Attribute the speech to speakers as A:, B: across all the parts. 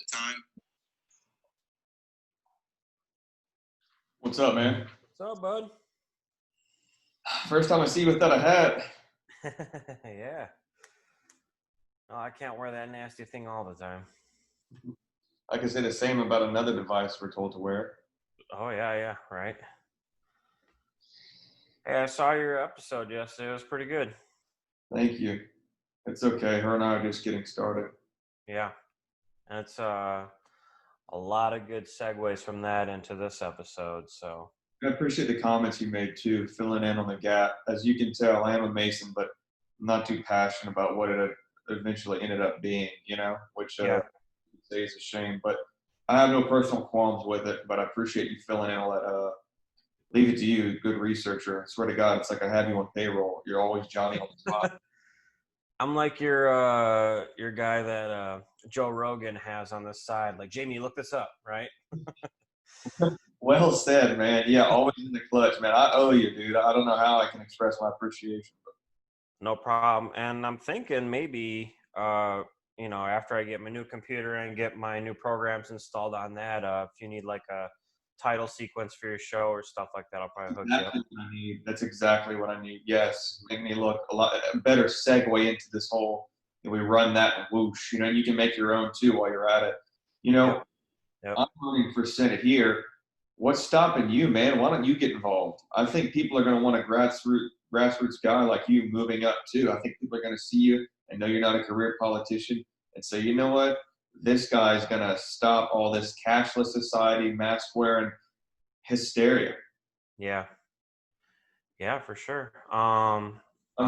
A: the time.
B: What's up, man?
C: What's up, bud?
B: First time I see you without a hat.
C: Yeah. No, I can't wear that nasty thing all the time.
B: I can say the same about another device we're told to wear.
C: Oh, yeah, right. Hey, I saw your episode yesterday. It was pretty good.
B: Thank you. It's okay. Her and I are just getting started.
C: Yeah. And it's a lot of good segues from that into this episode. So
B: I appreciate the comments you made too, filling in on the gap. As you can tell, I am a Mason, but I'm not too passionate about what it eventually ended up being, which
C: yeah.
B: I'd say is a shame. But I have no personal qualms with it, but I appreciate you filling in all that. Leave it to you, good researcher. I swear to God, it's like I have you on payroll. You're always Johnny on the spot.
C: I'm like your guy that Joe Rogan has on the side. Like, Jamie, look this up, right?
B: Well said, man. Yeah, always in the clutch, man. I owe you, dude. I don't know how I can express my appreciation.
C: No problem. And I'm thinking maybe, after I get my new computer and get my new programs installed on that, if you need like a title sequence for your show or stuff like that, I'll probably hook you up.
B: What I need. That's exactly what I need. Yes, make me look a lot better. Segue into this whole. We run that and whoosh. You can make your own too while you're at it.
C: Yep.
B: I'm running for Senate here. What's stopping you, man? Why don't you get involved? I think people are going to want a grassroots guy like you moving up too. I think people are going to see you and know you're not a career politician and say, you know what? This guy's going to stop all this cashless society, mask wearing hysteria.
C: Yeah, for sure.
B: I'm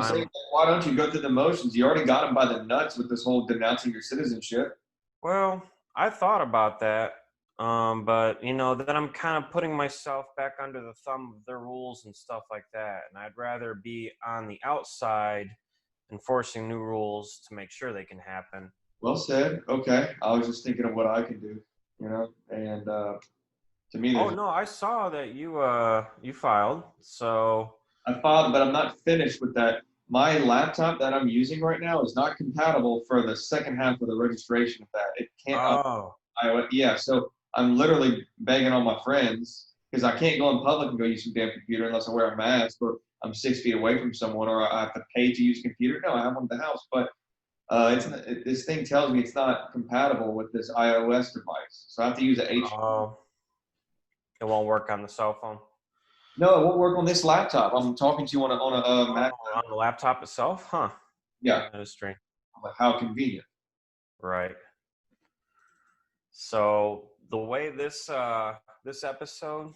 B: saying, why don't you go through the motions? You already got him by the nuts with this whole denouncing your citizenship.
C: Well, I thought about that. But then I'm kind of putting myself back under the thumb of their rules and stuff like that. And I'd rather be on the outside enforcing new rules to make sure they can happen.
B: Well said. Okay. I was just thinking of what I can do, and to me.
C: Oh no, I saw that you filed. So
B: I filed, but I'm not finished with that. My laptop that I'm using right now is not compatible for the second half of the registration of that. It can't.
C: Oh.
B: Yeah. So I'm literally begging all my friends because I can't go in public and go use some damn computer unless I wear a mask or I'm 6 feet away from someone or I have to pay to use a computer. No, I have one at the house, but this thing tells me it's not compatible with this iOS device. So I have to use an H.
C: Oh. It won't work on the cell phone?
B: No, it won't work on this laptop. I'm talking to you on a Mac.
C: On the laptop itself? Huh.
B: Yeah.
C: That is strange.
B: How convenient.
C: Right. So the way this episode,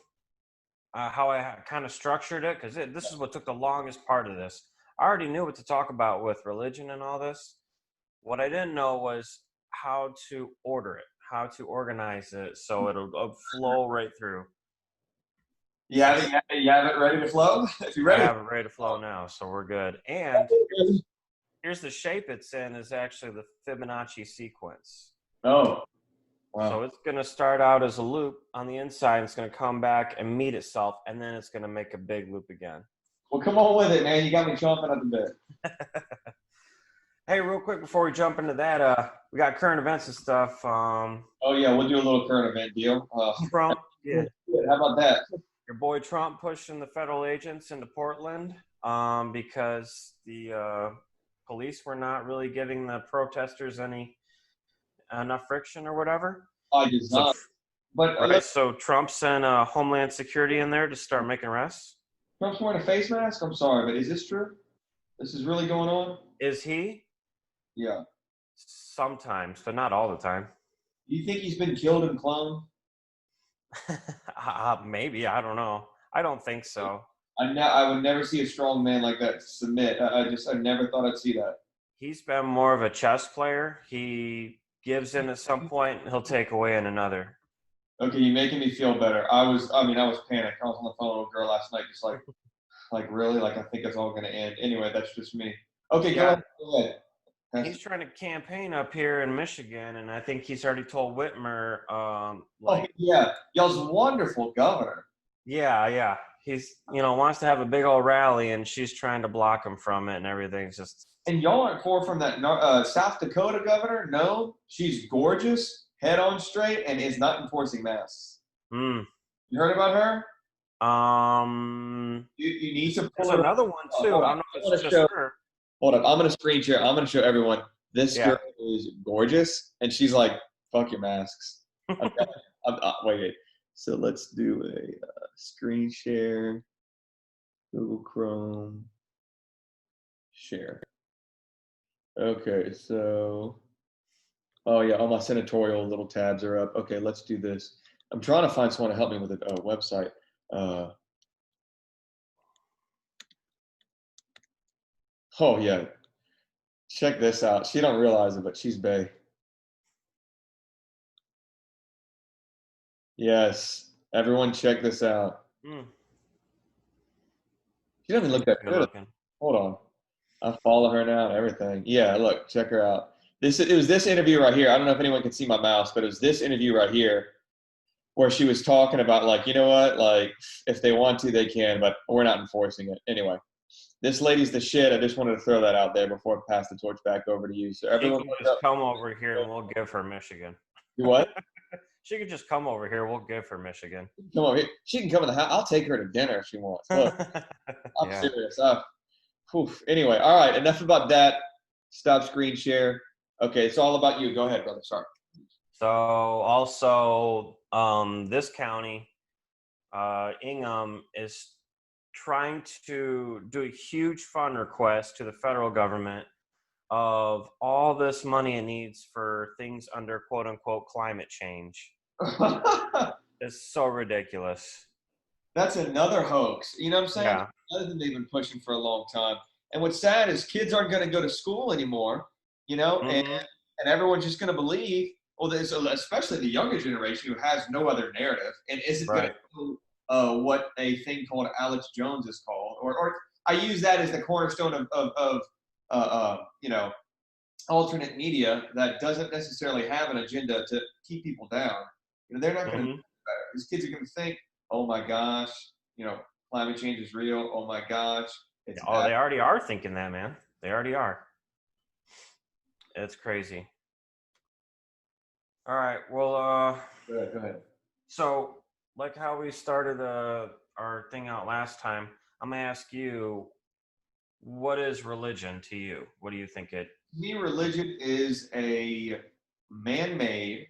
C: how I kind of structured it, because this is what took the longest part of this. I already knew what to talk about with religion and all this. What I didn't know was how to order it, how to organize it so it'll flow right through.
B: You have it ready to flow? If you're ready.
C: I have it ready to flow now, so we're good. And here's the shape it's in is actually the Fibonacci sequence.
B: Oh. Wow.
C: So it's going to start out as a loop on the inside. It's going to come back and meet itself, and then it's going to make a big loop again.
B: Well, come on with it, man. You got me chomping at the bit.
C: Hey, real quick before we jump into that, we got current events and stuff.
B: Oh, yeah, we'll do a little current event deal.
C: Trump. Yeah.
B: How about that?
C: Your boy Trump pushing the federal agents into Portland because the police were not really giving the protesters enough friction or whatever.
B: I did not.
C: So Trump sent Homeland Security in there to start making arrests.
B: Trump's wearing a face mask? I'm sorry, but is this true? This is really going on?
C: Is he?
B: Yeah.
C: Sometimes, but not all the time.
B: Do you think he's been killed and cloned?
C: Maybe. I don't know. I don't think so.
B: I would never see a strong man like that submit. I never thought I'd see that.
C: He's been more of a chess player. He gives in at some point, and he'll take away in another.
B: Okay, you're making me feel better. I was panicked. I was on the phone with a girl last night, just like really? Like, I think it's all going to end. Anyway, that's just me. Okay,
C: yeah.
B: Go ahead.
C: He's trying to campaign up here in Michigan, and I think he's already told Whitmer.
B: Y'all's wonderful governor.
C: Yeah. He's, wants to have a big old rally, and she's trying to block him from it, and everything's just.
B: And y'all aren't far from that South Dakota governor? No, she's gorgeous. head on straight and is not enforcing masks.
C: Hmm.
B: You heard about her?
C: Um,
B: You need to
C: there's
B: pull her up.
C: another one too.
B: Hold
C: I
B: on.
C: don't know
B: I
C: if
B: want
C: it's
B: to
C: just
B: show.
C: her.
B: Hold up. I'm going to screen share. I'm going to show everyone. This
C: Yeah.
B: girl is gorgeous, and she's like, fuck your masks. I'm telling you. Wait. So let's do a screen share. Google Chrome. Share. Okay, so. Oh, yeah. All my senatorial little tabs are up. Okay, let's do this. I'm trying to find someone to help me with a website. Oh, yeah. Check this out. She don't realize it, but she's bae. Yes. Everyone check this out.
C: Mm.
B: She doesn't look that
C: Good
B: good.
C: looking.
B: Hold on. I follow her now and everything. Yeah, look, check her out. It was this interview right here. I don't know if anyone can see my mouse, but it was this interview right here where she was talking about like, you know what, like if they want to, they can, but we're not enforcing it. Anyway, this lady's the shit. I just wanted to throw that out there before I pass the torch back over to you. So
C: She
B: everyone,
C: can just come over here and we'll give her Michigan.
B: you what?
C: She could just come over here. We'll give her Michigan.
B: Come over here. She can come in the house. I'll take her to dinner if she wants. Look, I'm
C: Yeah.
B: serious. Anyway, all right. Enough about that. Stop screen share. Okay, it's all about you. Go ahead, brother. Sorry.
C: So also, this county, Ingham, is trying to do a huge fund request to the federal government of all this money it needs for things under quote unquote climate change. It's so ridiculous.
B: That's another hoax. You know what I'm saying?
C: Yeah.
B: Another thing they've been pushing for a long time. And what's sad is kids aren't going to go to school anymore,
C: Mm-hmm.
B: and everyone's just going to believe, well, especially the younger generation who has no other narrative and isn't going
C: Right.
B: to know what a thing called Alex Jones is called. Or I use that as the cornerstone of alternate media that doesn't necessarily have an agenda to keep people down. They're not going to
C: Mm-hmm.
B: do better. These kids are going to think, oh my gosh, climate change is real. Oh my gosh, it's
C: Oh,
B: bad.
C: they already are thinking that, man. They already are. It's crazy. All right. Well,
B: Go ahead.
C: so like how we started our thing out last time, I'm gonna ask you, what is religion to you? What do you think it?
B: To me, religion is a man-made,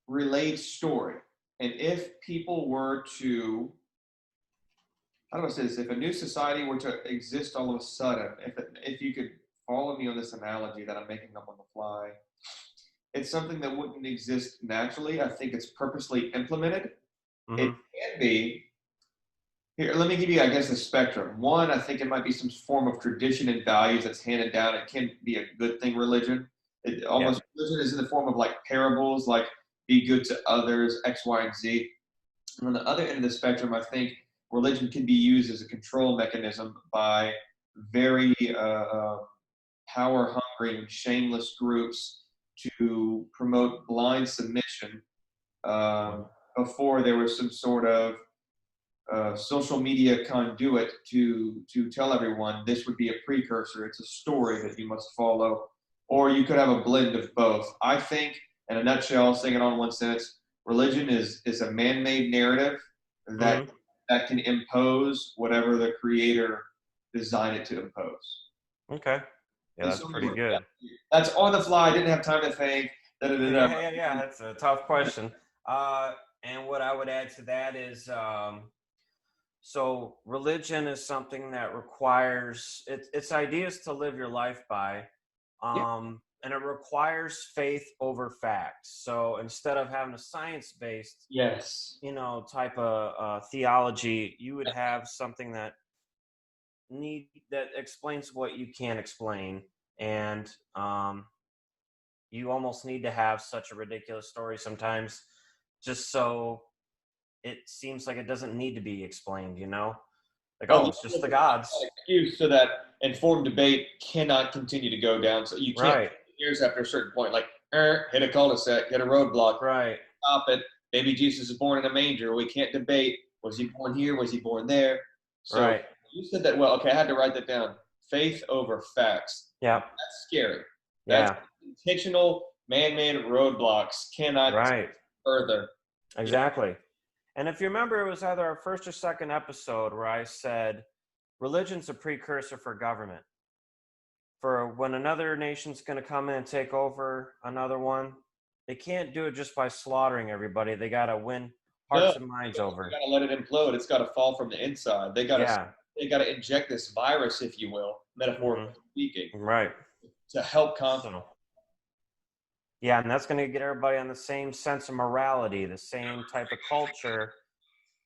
B: relayed story. And if people were to, how do I say this? If a new society were to exist all of a sudden, if you could follow me on this analogy that I'm making up on the fly, it's something that wouldn't exist naturally. I think it's purposely implemented. It
C: Mm-hmm.
B: can be. Here, let me give you, I guess, a spectrum. One, I think it might be some form of tradition and values that's handed down. It can be a good thing, religion.
C: Yeah.
B: Religion is in the form of like parables, like be good to others, X, Y, and Z. And on the other end of the spectrum, I think religion can be used as a control mechanism by very power hungry and shameless groups to promote blind submission before there was some sort of social media conduit to tell everyone this would be a precursor. It's a story that you must follow, or you could have a blend of both. I think, in a nutshell, saying it on one sentence, religion is a man-made narrative that
C: Mm-hmm.
B: that can impose whatever the creator designed it to impose.
C: Okay. Yeah,
B: And
C: that's
B: so
C: pretty good.
B: that's on the fly. I didn't have time to think.
C: Yeah. That's a tough question. And what I would add to that is, so religion is something that requires it's ideas to live your life by,
B: Yeah.
C: and it requires faith over facts. So instead of having a science-based,
B: Yes.
C: type of theology, you would have something that explains what you can't explain, and you almost need to have such a ridiculous story sometimes, just so it seems like it doesn't need to be explained. Like,
B: Oh,
C: it's just the gods.
B: excuse so that informed debate cannot continue to go down. So you can't
C: Right.
B: years after a certain point, like hit a cul-de-sac, hit a roadblock,
C: Right.
B: stop it. Baby Jesus is born in a manger. We can't debate. Was he born here? Was he born there? So
C: Right.
B: you said that well. Okay, I had to write that down. Faith over facts.
C: Yeah.
B: That's scary. That's
C: Yeah.
B: intentional man-made roadblocks cannot
C: Right.
B: further.
C: Exactly. And if you remember, it was either our first or second episode where I said religion's a precursor for government. For when another nation's going to come in and take over another one, they can't do it just by slaughtering everybody. They got to win
B: No,
C: hearts and minds over.
B: got to let it implode. It's got to fall from the inside.
C: Yeah.
B: They got to inject this virus, if you will, metaphorically speaking,
C: Right.
B: to help conquer.
C: So, yeah, and that's going to get everybody on the same sense of morality, the same type of culture,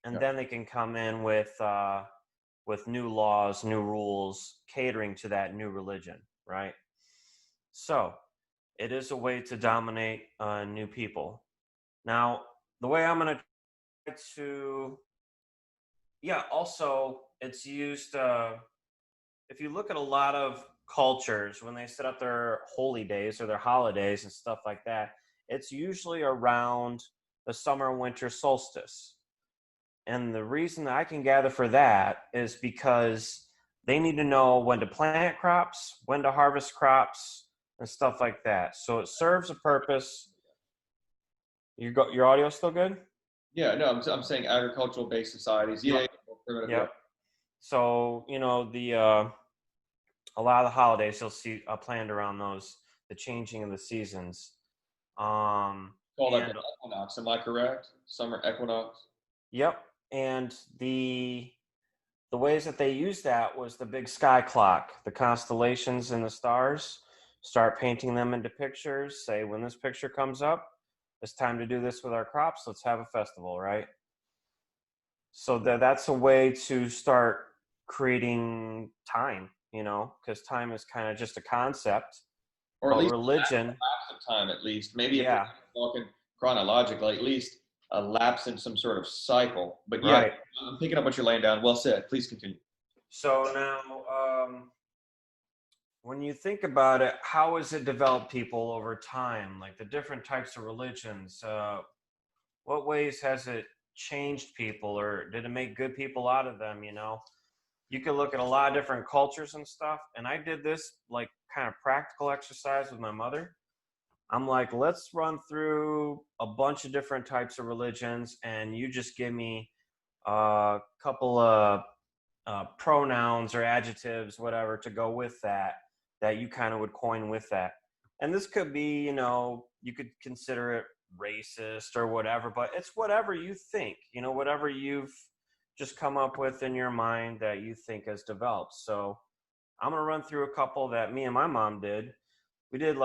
C: and then they can come in with new laws, new rules, catering to that new religion, right? So, it is a way to dominate new people. Now, the way I'm going to try to, also, it's used, if you look at a lot of cultures, when they set up their holy days or their holidays and stuff like that, it's usually around the summer and winter solstice. And the reason that I can gather for that is because they need to know when to plant crops, when to harvest crops, and stuff like that. So it serves a purpose. Your audio still good?
B: Yeah, no, I'm saying agricultural-based societies. Yeah,
C: Yep. So a lot of the holidays you'll see planned around the changing of the seasons.
B: Called like an equinox. Am I correct? Summer equinox.
C: Yep. And the ways that they used that was the big sky clock, the constellations and the stars. Start painting them into pictures. Say, when this picture comes up, it's time to do this with our crops. Let's have a festival, right? So that's a way to start creating time, because time is kind of just a concept.
B: Or at least
C: religion,
B: a lapse of time, at least. Maybe if
C: yeah,
B: we're talking chronologically, at least a lapse in some sort of cycle. But yeah,
C: right.
B: I'm picking up what you're laying down. Well said. Please continue.
C: So now, when you think about it, how has it developed people over time? Like the different types of religions, what ways has it changed people, or did it make good people out of them? You could look at a lot of different cultures and stuff. And I did this like kind of practical exercise with my mother. I'm like, let's run through a bunch of different types of religions, and you just give me a couple of pronouns or adjectives, whatever, to go with that you kind of would coin with that. And this could be, you could consider it racist or whatever, but it's whatever you think, whatever you've just come up with in your mind that you think has developed. So I'm going to run through a couple that me and my mom did. We did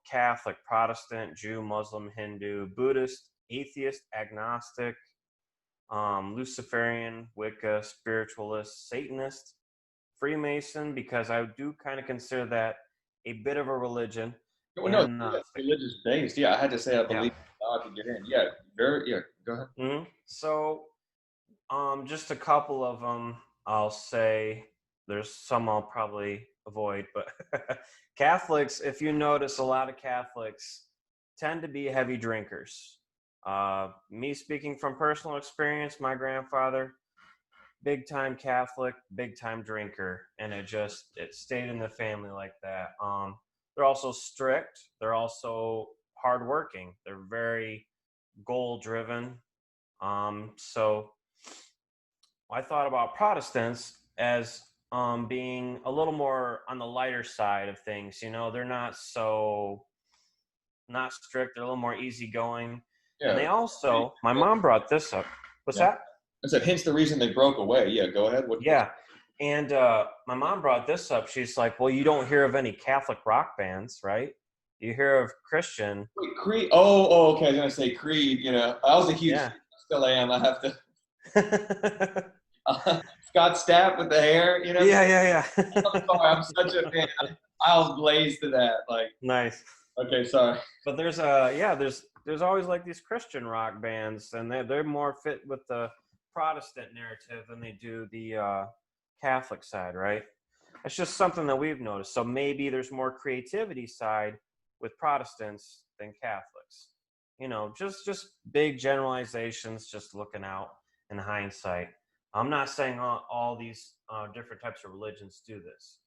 C: Catholic, Protestant, Jew, Muslim, Hindu, Buddhist, atheist, agnostic, Luciferian, Wicca, spiritualist, Satanist, Freemason, because I do kind of consider that a bit of a religion.
B: Well, no, it's religious based. Yeah, I had to say I believe God to get in. Yeah, go ahead.
C: Mm-hmm. So, just a couple of them. I'll say there's some I'll probably avoid, but Catholics, if you notice, a lot of Catholics tend to be heavy drinkers. Me speaking from personal experience, my grandfather, big time Catholic, big time drinker, and it stayed in the family like that. They're also strict. They're also hardworking. They're very goal driven. So I thought about Protestants as being a little more on the lighter side of things. They're not strict. They're a little more easygoing. Yeah. And they also, my mom brought this up. What's that?
B: I said, hence the reason they broke away. Yeah, go ahead.
C: And my mom brought this up. She's like, well, you don't hear of any Catholic rock bands, right? You hear of Christian.
B: Wait, Creed. Oh, okay. I was going to say Creed. I was a huge, still am. I have to. Scott Stapp with the hair,
C: Yeah.
B: I'm sorry, I'm such a fan. I was blazed to that.
C: Nice.
B: Okay, sorry.
C: But there's always like these Christian rock bands, and they're more fit with the Protestant narrative than they do the Catholic side, right? It's just something that we've noticed. So maybe there's more creativity side with Protestants than Catholics. Just big generalizations, just looking out in hindsight. I'm not saying all these different types of religions do this.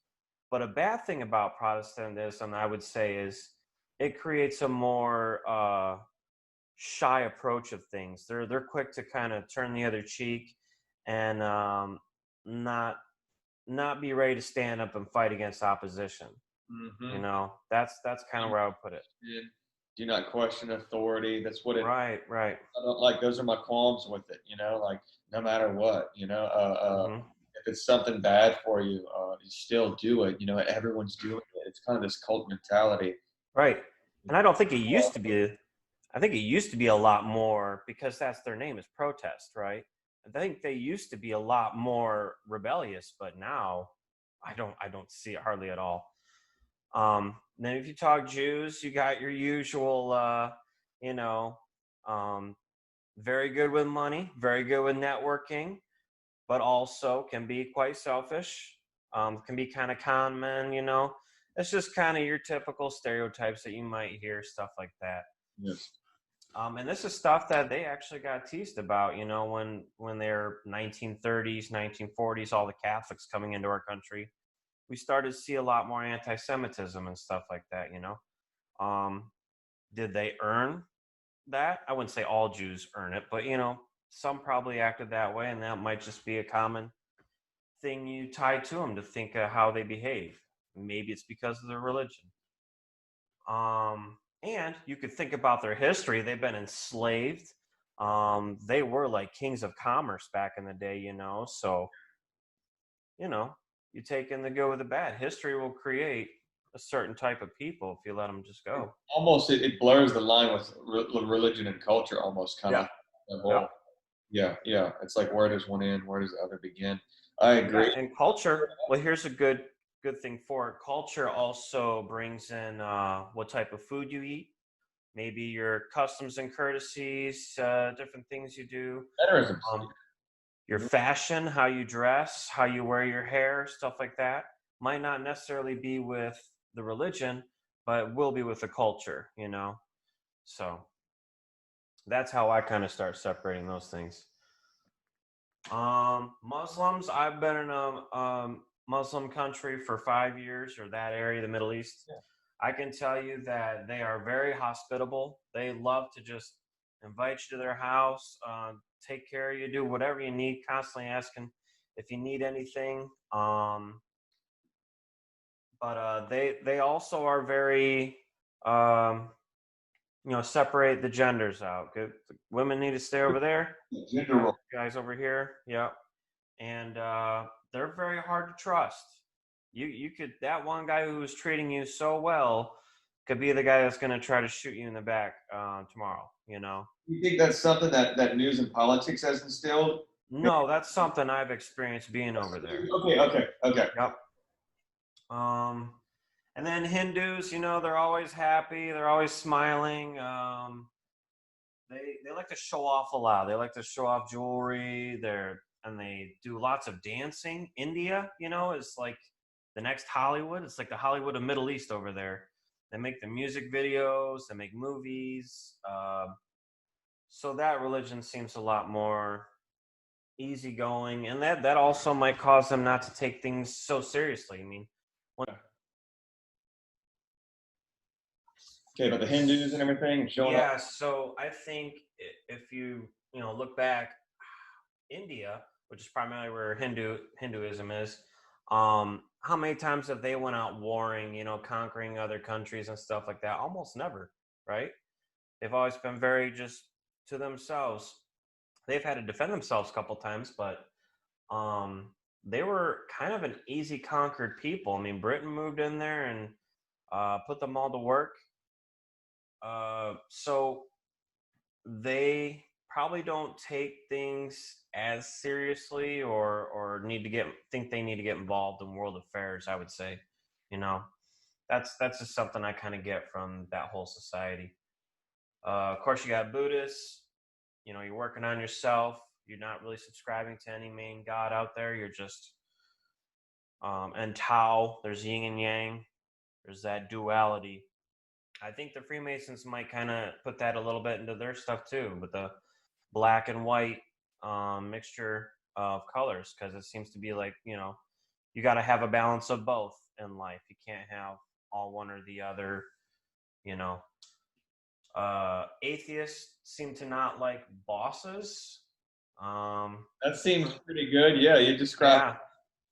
C: But a bad thing about Protestantism, I would say, is it creates a more shy approach of things. They're quick to kind of turn the other cheek and not not be ready to stand up and fight against opposition. You
B: Mm-hmm.
C: know, that's kind of where I would put it.
B: Do not question authority. That's what it.
C: Right, right.
B: I don't like. Those are my qualms with it. Like no matter what,
C: Hmm.
B: if it's something bad for you, you still do it. Everyone's doing it. It's kind of this cult mentality.
C: Right. And I don't think it used to be. I think it used to be a lot more because that's their name is protest, right? I think they used to be a lot more rebellious, but now I don't see it hardly at all. Then if you talk Jews, you got your usual, you know, um, very good with money, very good with networking, but also can be quite selfish. Can be kind of con men, It's just kind of your typical stereotypes that you might hear, stuff like that.
B: Yes.
C: And this is stuff that they actually got teased about, when they're 1930s, 1940s, all the Catholics coming into our country. We started to see a lot more anti-Semitism and stuff like that. Um, did they earn that? I wouldn't say all Jews earn it, but some probably acted that way, and that might just be a common thing you tie to them to think of how they behave. Maybe it's because of their religion. And you could think about their history. They've been enslaved. They were like kings of commerce back in the day. So, you know, you take in the good with the bad. History will create a certain type of people if you let them just go.
B: Almost it blurs the line with religion and culture. Almost kind
C: Yeah.
B: of the
C: Yep.
B: whole. Yeah, yeah. It's like where does one end? Where does the other begin? I
C: Yeah,
B: agree.
C: and culture. Well, here's a good thing for it. Culture also brings in what type of food you eat, maybe your customs and courtesies, different things you do,
B: Mannerisms.
C: um, your fashion, how you dress, how you wear your hair, stuff like that. Might not necessarily be with the religion, but will be with the culture. So that's how I kind of start separating those things. Muslims, I've been in a Muslim country for 5 years, or that area, the Middle East.
B: Yeah.
C: I can tell you that they are very hospitable. They love to just invite you to their house, take care of you, do whatever you need, constantly asking if you need anything. But they also are very, um, separate the genders out. Good, women need to stay over there.
B: Gender role.
C: Guys over here. Yeah, and they're very hard to trust. You could, that one guy who was treating you so well could be the guy that's going to try to shoot you in the back tomorrow.
B: You think that's something that news and politics has instilled?
C: No, that's something I've experienced being over there.
B: Okay, okay, okay.
C: Yep. And then Hindus, they're always happy, they're always smiling. They like to show off a lot. They like to show off jewelry. And they do lots of dancing. India, is like the next Hollywood. It's like the Hollywood of Middle East over there. They make the music videos. They make movies. So that religion seems a lot more easygoing, and that also might cause them not to take things so seriously. I mean,
B: Okay, but the Hindus and everything showing
C: yeah.
B: off.
C: So I think if you look back, India, which is primarily where Hinduism is, how many times have they went out warring, conquering other countries and stuff like that? Almost never, right? They've always been very just to themselves. They've had to defend themselves a couple times, but they were kind of an easy conquered people. I mean, Britain moved in there and put them all to work. So they probably don't take things as seriously or think they need to get involved in world affairs. I would say, you know, that's just something I kind of get from that whole society. Of course, you got Buddhists. You're working on yourself. You're not really subscribing to any main god out there. You're just and Tao. There's yin and yang. There's that duality. I think the Freemasons might kind of put that a little bit into their stuff too, with the black and white mixture of colors, because it seems to be like, you got to have a balance of both in life. You can't have all one or the other. You know, atheists seem to not like bosses.
B: That seems pretty good. Yeah, you described.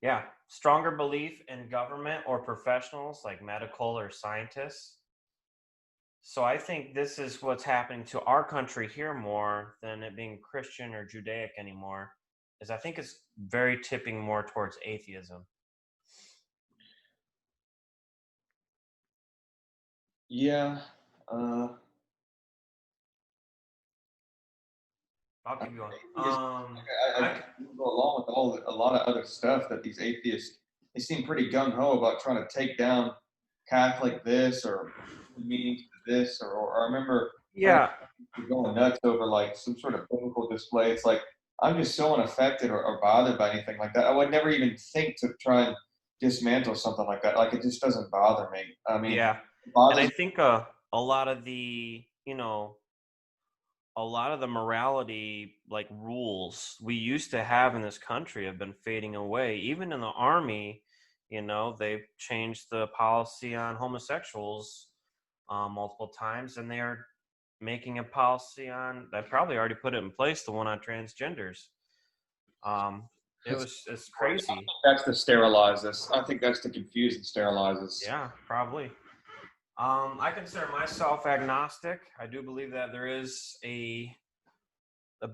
C: Yeah, yeah. Stronger belief in government or professionals like medical or scientists. So I think this is what's happening to our country here more than it being Christian or Judaic anymore. Is I think it's very tipping more towards atheism.
B: Yeah. Uh,
C: I'll
B: I
C: keep going.
B: atheists, I
C: I
B: go along with a lot of other stuff that these atheists, they seem pretty gung ho about trying to take down Catholic this or meanings to this, or I remember hearing
C: yeah,
B: people going nuts over like some sort of biblical display. It's like I'm just so unaffected or bothered by anything like that. I would never even think to try and dismantle something like that. Like it just doesn't bother me. I mean,
C: yeah,
B: it
C: and I
B: bothers.
C: think a lot of the a lot of the morality like rules we used to have in this country have been fading away. Even in the army, they've changed the policy on homosexuals multiple times, and they are making a policy on that probably already put it in place, the one on transgenders. Um, it's crazy.
B: That's to sterilize us. I think that's to confuse and sterilize us.
C: Yeah, probably. I consider myself agnostic. I do believe that there is a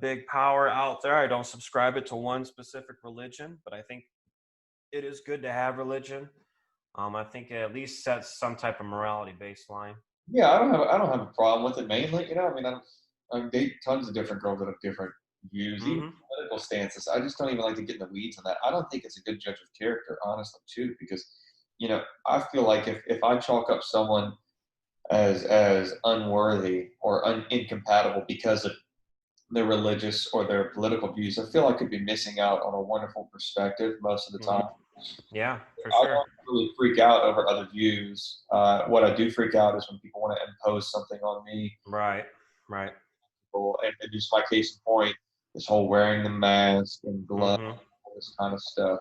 C: big power out there. I don't subscribe it to one specific religion, but I think it is good to have religion. I think it at least sets some type of morality baseline.
B: Yeah, I don't have a problem with it mainly. I mean, I date tons of different girls that have different views, even
C: Hmm.
B: political stances. I just don't even like to get in the weeds on that. I don't think it's a good judge of character, honestly, too, because I feel like if I chalk up someone as unworthy or incompatible because of their religious or their political views, I feel I could be missing out on a wonderful perspective most of the time.
C: Hmm. Yeah, for
B: I
C: sure.
B: don't really freak out over other views. What I do freak out is when people want to impose something on me.
C: Right, right.
B: And just my case in point, this whole wearing the mask and gloves,
C: Hmm.
B: all this kind of stuff.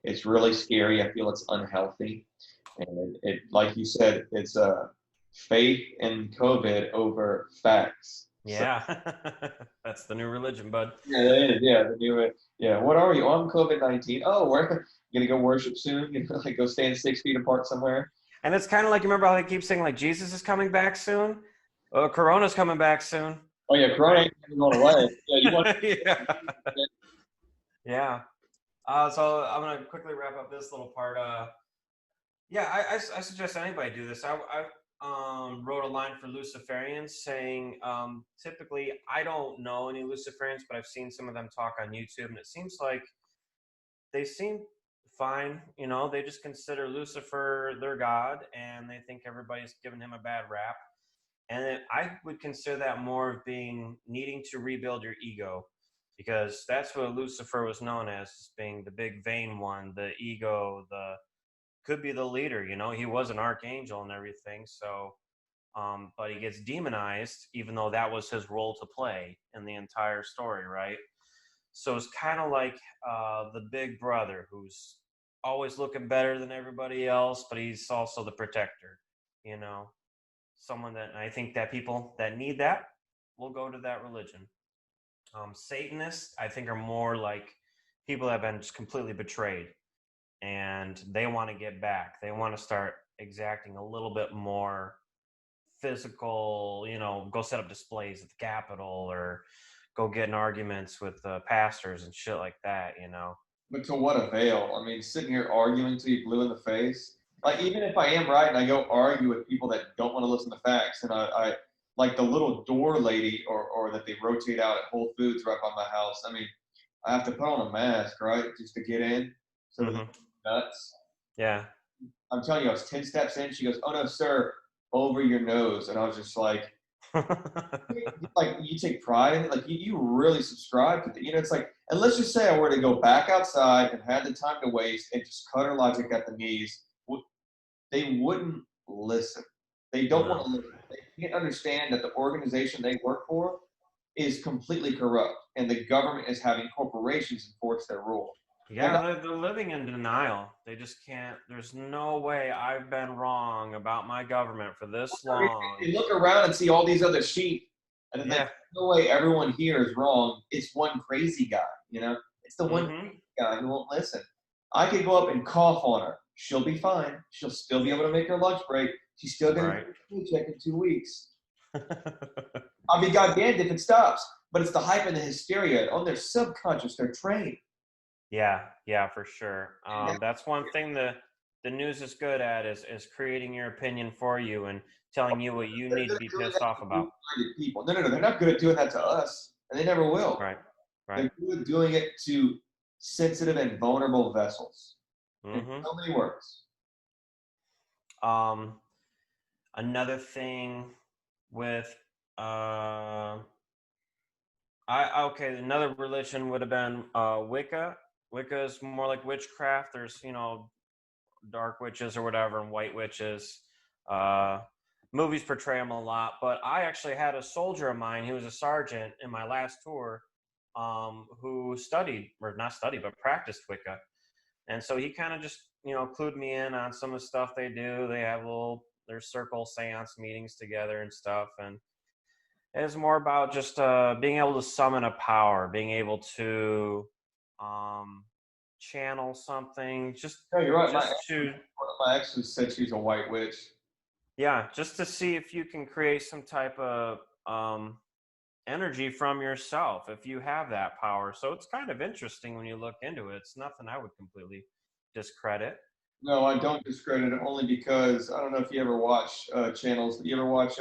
B: It's really scary. I feel it's unhealthy, and it like you said, it's faith in COVID over facts. So
C: Yeah, that's the new religion, bud.
B: yeah, that is, yeah, the new it. Yeah, what are you on COVID-19? Oh, we're gonna go worship soon. Like go stand 6 feet apart somewhere.
C: And it's kind of like, you remember how they keep saying like Jesus is coming back soon? Corona's coming back soon,
B: Oh yeah, Corona
C: right?
B: ain't going away. Yeah, you want
C: Yeah, yeah. So I'm gonna quickly wrap up this little part. Yeah, I suggest anybody do this. I wrote a line for Luciferians saying, typically I don't know any Luciferians, but I've seen some of them talk on YouTube, and it seems like they seem fine. They just consider Lucifer their god, and they think everybody's giving him a bad rap. And I would consider that more of being needing to rebuild your ego, because that's what Lucifer was known as being the big vain one, the ego, the could be the leader. He was an archangel and everything. So, but he gets demonized, even though that was his role to play in the entire story, right? So it's kind of like the big brother who's always looking better than everybody else, but he's also the protector. You know, someone that I think that people that need that will go to that religion. Satanists, I think, are more like people that have been just completely betrayed, and they want to get back. They want to start exacting a little bit more physical, go set up displays at the Capitol or go get in arguments with pastors and shit like that.
B: But to what avail? I mean, sitting here arguing till you blue in the face. Like, even if I am right and I go argue with people that don't want to listen to facts, and I like the little door lady or that they rotate out at Whole Foods right by my house. I mean, I have to put on a mask, right, just to get in. So it's
C: Hmm.
B: nuts.
C: Yeah.
B: I'm telling you, I was 10 steps in. She goes, "Oh no, sir, over your nose." And I was just like you take pride in it, like you really subscribe to it. It's like, and let's just say I were to go back outside and had the time to waste and just cut her logic at the knees, they wouldn't listen. They don't want
C: No.
B: to listen. They can't understand that the organization they work for is completely corrupt and the government is having corporations enforce their rule.
C: Yeah, they're living in denial. They just can't. There's no way I've been wrong about my government for this long.
B: They look around and see all these other sheep, and then like,
C: Yeah.
B: no way everyone here is wrong. It's one crazy guy, you know. It's the one
C: Mm-hmm.
B: crazy guy who won't listen. I could go up and cough on her. She'll be fine. She'll still be able to make her lunch break. She's still gonna
C: Right.
B: get a paycheck in 2 weeks. I'll be goddamned if it stops. But it's the hype and the hysteria on their subconscious. They're trained.
C: Yeah, for sure. That's one thing the news is good at is creating your opinion for you and telling you what you
B: They're
C: need
B: good
C: to
B: at
C: be
B: doing
C: pissed
B: that
C: off
B: to
C: about.
B: weak-minded people. No, they're not good at doing that to us, and they never will.
C: Right. Right.
B: They're good at doing it to sensitive and vulnerable vessels. In
C: Mm-hmm.
B: so many words.
C: Um, Another thing with another religion would have been Wicca. Wicca is more like witchcraft. There's dark witches or whatever and white witches. Uh, Movies portray them a lot, but I actually had a soldier of mine. He was a sergeant in my last tour, who studied or not studied but practiced Wicca, and so he kind of just clued me in on some of the stuff they do. They have their circle seance meetings together and stuff, and it's more about just being able to summon a power, being able to um, channel something,
B: No, you're right.
C: just to
B: One of my exes said she's a white witch.
C: yeah, just to see if you can create some type of energy from yourself if you have that power. So it's kind of interesting when you look into it. It's nothing I would completely discredit.
B: No, I don't discredit it only because I don't know if you ever watch channels. You ever watch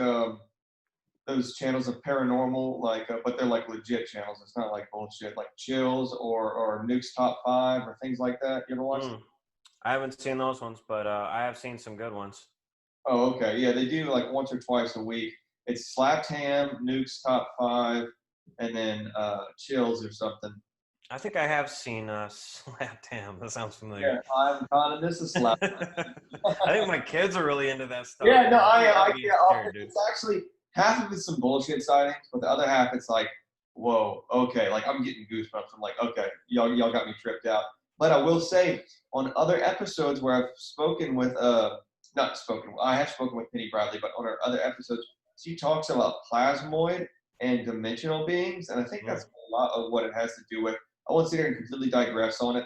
B: those channels of paranormal, but they're like legit channels. It's not like bullshit, like Chills or Nuke's Top Five or things like that. You ever watch them?
C: Mm. I haven't seen those ones, but I have seen some good ones.
B: Oh, okay. Yeah, they do like once or twice a week. It's Slapped Ham, Nuke's Top Five, and then Chills or something.
C: I think I have seen Slap Tam. That sounds familiar.
B: Yeah, I'm kind of miss a slap.
C: I think my kids are really into that stuff,
B: Yeah, no,
C: man. I love being
B: yeah,
C: scared, dude.
B: it's actually half of it's some bullshit sightings, but the other half it's like, whoa, okay, like I'm getting goosebumps. I'm like, okay, y'all got me tripped out. But I will say, on other episodes where I've spoken with not spoken, I have spoken with Penny Bradley, but on our other episodes, she talks about plasmoid and dimensional beings, and I think
C: Mm.
B: that's a lot of what it has to do with. I won't sit here and completely digress on it.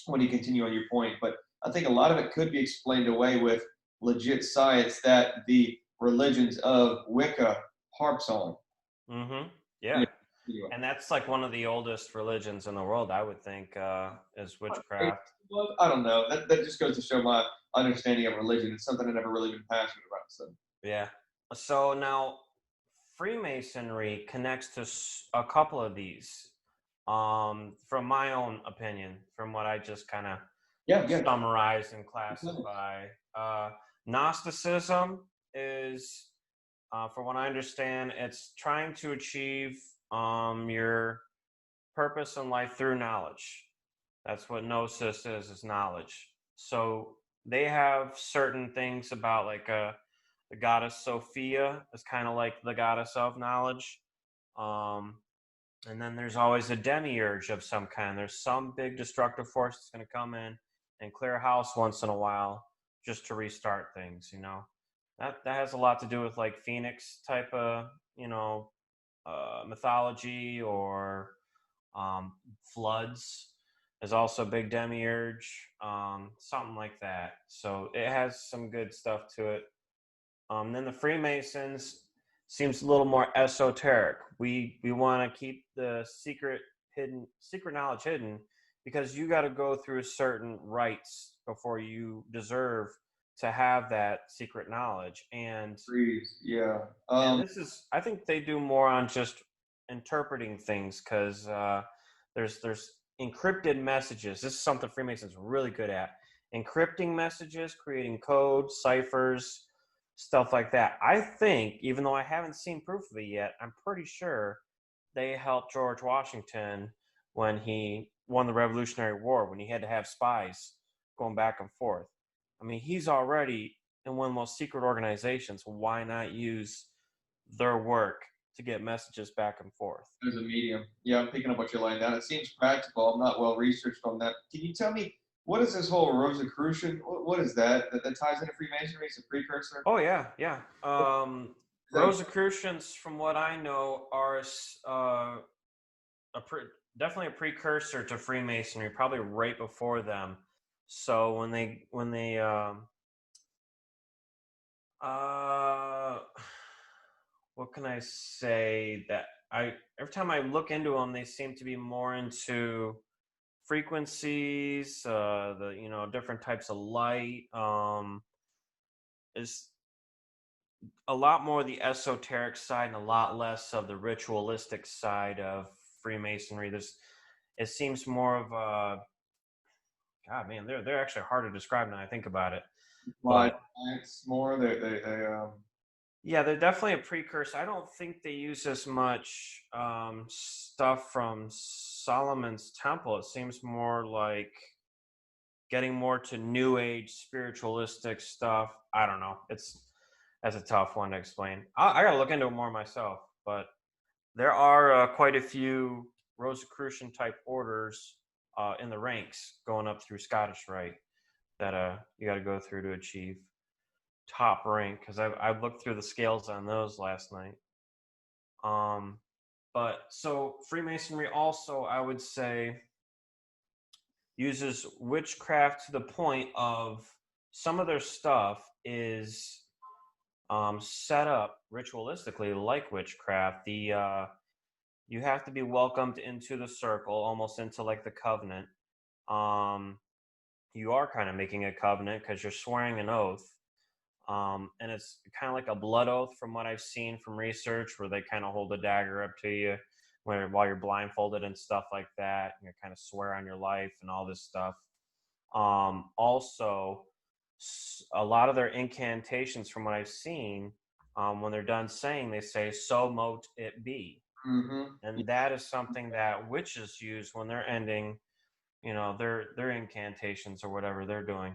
B: When you continue on your point, but I think a lot of it could be explained away with legit science that the religions of Wicca harps on.
C: Mm-hmm.
B: Yeah.
C: Yeah.
B: Anyway.
C: And that's like one of the oldest religions in the world, I would think, is witchcraft.
B: Well, I don't know. That just goes to show my understanding of religion. It's something I've never really been passionate about. So
C: Yeah. So now Freemasonry connects to a couple of these. From my own opinion, from what I just kind of
B: yeah.
C: summarize and classify. Gnosticism is, from what I understand, it's trying to achieve your purpose in life through knowledge. That's what gnosis is knowledge. So they have certain things about like the goddess Sophia is kind of like the goddess of knowledge. Um, and then there's always a demiurge of some kind. There's some big destructive force that's going to come in and clear a house once in a while just to restart things. That has a lot to do with like Phoenix type of mythology or floods. There's also big demiurge, something like that. So it has some good stuff to it. Then the Freemasons seems a little more esoteric. We want to keep the secret knowledge hidden because you got to go through certain rites before you deserve to have that secret knowledge.
B: yeah.
C: And this is, I think they do more on just interpreting things because there's encrypted messages. This is something Freemasons are really good at. Encrypting messages, creating codes, ciphers, stuff like that. I think, even though I haven't seen proof of it yet, I'm pretty sure they helped George Washington when he won the Revolutionary War, when he had to have spies going back and forth. I mean, he's already in one of the most secret organizations. Why not use their work to get messages back and forth.
B: There's a medium. Yeah, I'm picking up what you're laying down. It seems practical. I'm not well researched on that. Can you tell me what is this whole Rosicrucian? What is that? That ties into Freemasonry? It's a precursor.
C: Oh yeah, yeah.
B: Is that
C: Rosicrucians, from what I know, are definitely a precursor to Freemasonry, probably right before them. So when they what can I say, that I every time I look into them, they seem to be more into frequencies, the different types of light. Is a lot more the esoteric side and a lot less of the ritualistic side of Freemasonry. It seems more of a, God, man, they're actually hard to describe now I think about it.
B: why
C: But
B: science more? They
C: yeah, they're definitely a precursor. I don't think they use as much stuff from Solomon's Temple. It seems more like getting more to New Age spiritualistic stuff. I don't know. That's a tough one to explain. I got to look into it more myself. But there are quite a few Rosicrucian type orders in the ranks going up through Scottish Rite that you got to go through to achieve top rank, because I've looked through the scales on those last night. But so Freemasonry also, I would say, uses witchcraft to the point of some of their stuff is set up ritualistically like witchcraft. You have to be welcomed into the circle, almost into like the covenant. You are kind of making a covenant because you're swearing an oath. And it's kind of like a blood oath from what I've seen from research, where they kind of hold a dagger up to you while you're blindfolded and stuff like that. You kind of swear on your life and all this stuff. Also, a lot of their incantations, from what I've seen, when they're done saying, they say, "So mote it be."
B: mm-hmm.
C: And that is something that witches use when they're ending, their incantations or whatever they're doing.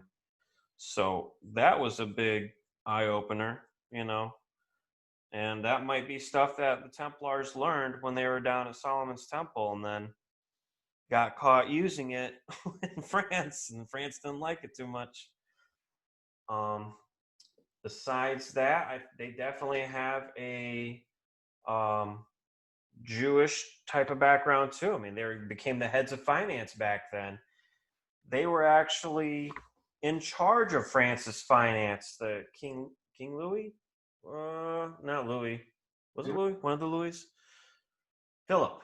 C: So that was a big eye opener, and that might be stuff that the Templars learned when they were down at Solomon's Temple, and then got caught using it in France, and France didn't like it too much. Besides that, they definitely have a Jewish type of background too. I mean, they became the heads of finance back then. They were actually in charge of France's finance. The King Louis, not Louis. Was it Louis? One of the Louis? Philip,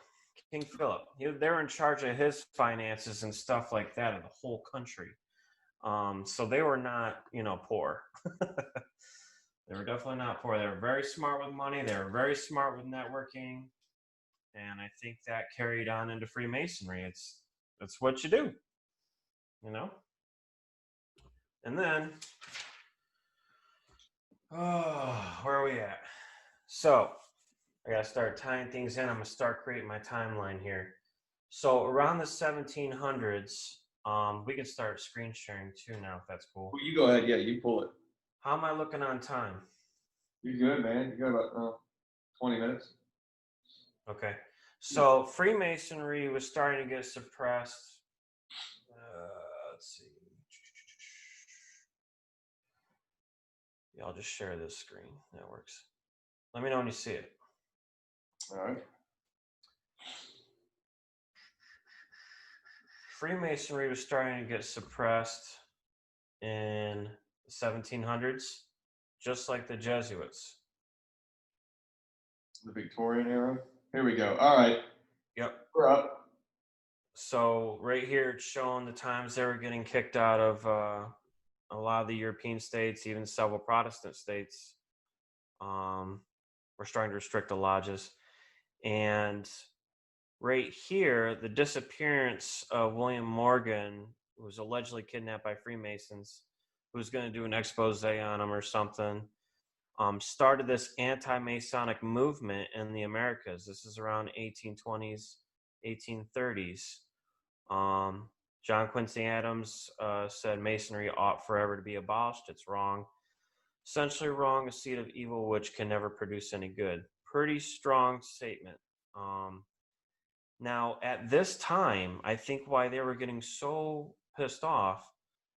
C: King Philip. They were in charge of his finances and stuff like that in the whole country. So they were not, poor. They were definitely not poor. They were very smart with money. They were very smart with networking. And I think that carried on into Freemasonry. It's what you do, And then, where are we at? So I gotta start tying things in. I'm gonna start creating my timeline here. So around the 1700s, we can start screen sharing too now, if that's cool.
B: Well, you go ahead. Yeah, you pull it.
C: How am I looking on time?
B: You're good, man. You got about 20 minutes.
C: Okay. So Freemasonry was starting to get suppressed. Let's see. Yeah, I'll just share this screen. That works. Let me know when you see it.
B: All right.
C: Freemasonry was starting to get suppressed in the 1700s, just like the Jesuits.
B: The Victorian era. Here we go. All right.
C: Yep.
B: We're up.
C: So right here, it's showing the times they were getting kicked out of a lot of the European states, even several Protestant states. Were starting to restrict the lodges. And right here, the disappearance of William Morgan, who was allegedly kidnapped by Freemasons, who was going to do an expose on him or something, started this anti-Masonic movement in the Americas. This is around 1820s, 1830s. John Quincy Adams said Masonry ought forever to be abolished. It's wrong. Essentially wrong, a seed of evil which can never produce any good. pretty strong statement. Now, at this time, I think why they were getting so pissed off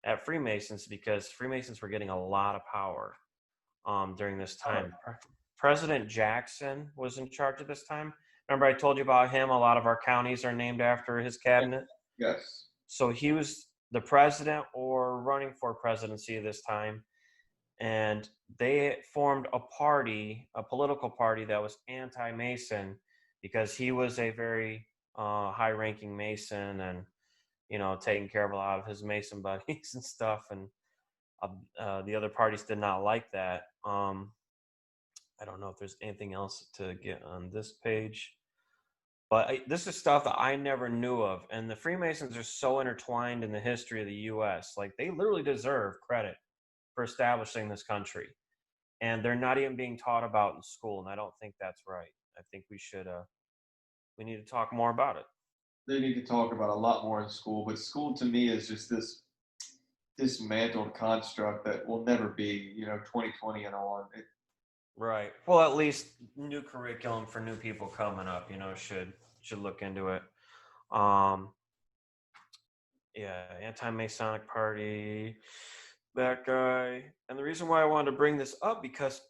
C: at Freemasons because Freemasons were getting a lot of power during this time. President Jackson was in charge at this time. Remember, I told you about him. A lot of our counties are named after his cabinet.
B: Yes.
C: So he was the president or running for presidency this time. And they formed a party, a political party that was anti-Mason because he was a very high-ranking Mason and, taking care of a lot of his Mason buddies and stuff. And the other parties did not like that. I don't know if there's anything else to get on this page. But this is stuff that I never knew of. And the Freemasons are so intertwined in the history of the U.S. Like, they literally deserve credit for establishing this country. And they're not even being taught about in school. And I don't think that's right. I think we need to talk more about it.
B: They need to talk about a lot more in school. But school to me is just this dismantled construct that will never be, 2020 and on.
C: Right. Well, at least new curriculum for new people coming up, should look into it. Yeah, anti-Masonic party, that guy. And the reason why I wanted to bring this up because